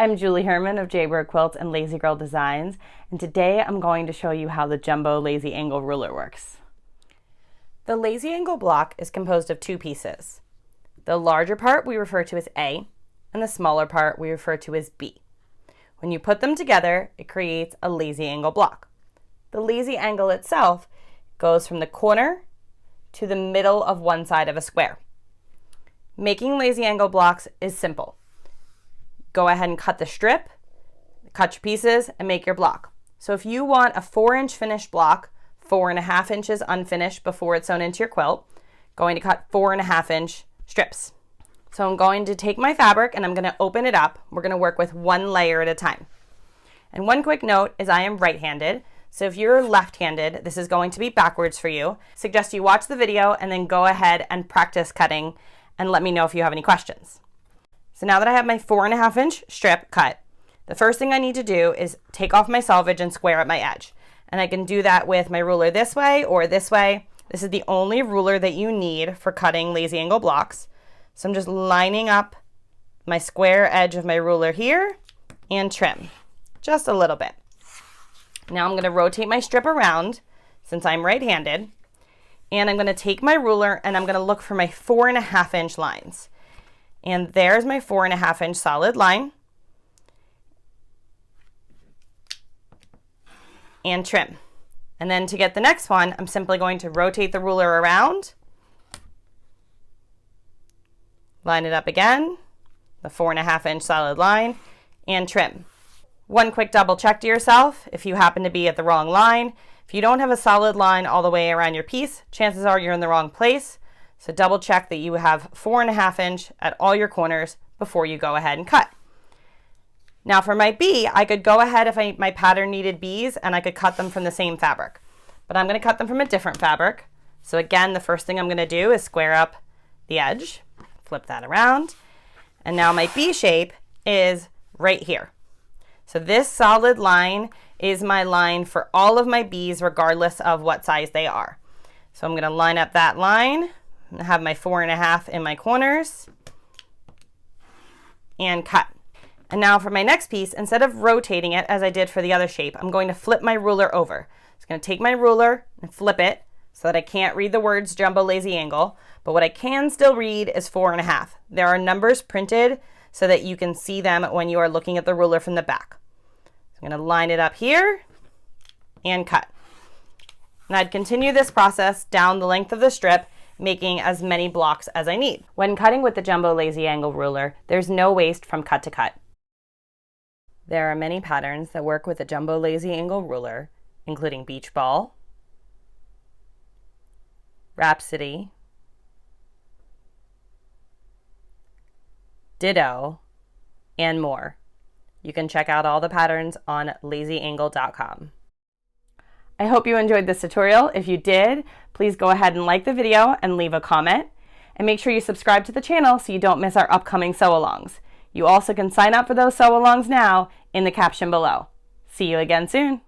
I'm Julie Herman of Jaybird Quilts and Lazy Girl Designs, and today I'm going to show you how the jumbo lazy angle ruler works. The lazy angle block is composed of two pieces. The larger part we refer to as A, and the smaller part we refer to as B. When you put them together, it creates a lazy angle block. The lazy angle itself goes from the corner to the middle of one side of a square. Making lazy angle blocks is simple. Go ahead and cut the strip, cut your pieces, and make your block. So if you want a 4-inch finished block, 4.5 inches unfinished before it's sewn into your quilt, going to cut 4.5-inch strips. So I'm going to take my fabric and I'm going to open it up. We're going to work with one layer at a time. And one quick note is I am right-handed, so if you're left-handed, this is going to be backwards for you. Suggest you watch the video and then go ahead and practice cutting and let me know if you have any questions. So now that I have my 4.5-inch strip cut, the first thing I need to do is take off my selvage and square up my edge. And I can do that with my ruler this way or this way. This is the only ruler that you need for cutting lazy angle blocks. So I'm just lining up my square edge of my ruler here and trim just a little bit. Now I'm going to rotate my strip around since I'm right-handed, and I'm going to take my ruler and I'm going to look for my 4.5-inch lines. And there's my 4.5-inch solid line. And trim. And then to get the next one, I'm simply going to rotate the ruler around, line it up again, the 4.5-inch solid line, and trim. One quick double check to yourself if you happen to be at the wrong line. If you don't have a solid line all the way around your piece, chances are you're in the wrong place. So double check that you have 4.5-inch at all your corners before you go ahead and cut. Now for my B, I could go ahead if my pattern needed B's and I could cut them from the same fabric. But I'm going to cut them from a different fabric. So again, the first thing I'm going to do is square up the edge, flip that around, and now my B shape is right here. So this solid line is my line for all of my B's regardless of what size they are. So I'm going to line up that line. I have my 4.5 in my corners and cut. And now for my next piece, instead of rotating it as I did for the other shape, I'm going to flip my ruler over. I'm going to take my ruler and flip it so that I can't read the words jumbo lazy angle, but what I can still read is 4.5. There are numbers printed so that you can see them when you are looking at the ruler from the back. So I'm going to line it up here and cut. And I'd continue this process down the length of the strip, making as many blocks as I need. When cutting with the jumbo lazy angle ruler, there's no waste from cut to cut. There are many patterns that work with the jumbo lazy angle ruler, including beach ball, Rhapsody, Ditto, and more. You can check out all the patterns on lazyangle.com. I hope you enjoyed this tutorial. If you did, please go ahead and like the video and leave a comment. And make sure you subscribe to the channel so you don't miss our upcoming sew-alongs. You also can sign up for those sew-alongs now in the caption below. See you again soon.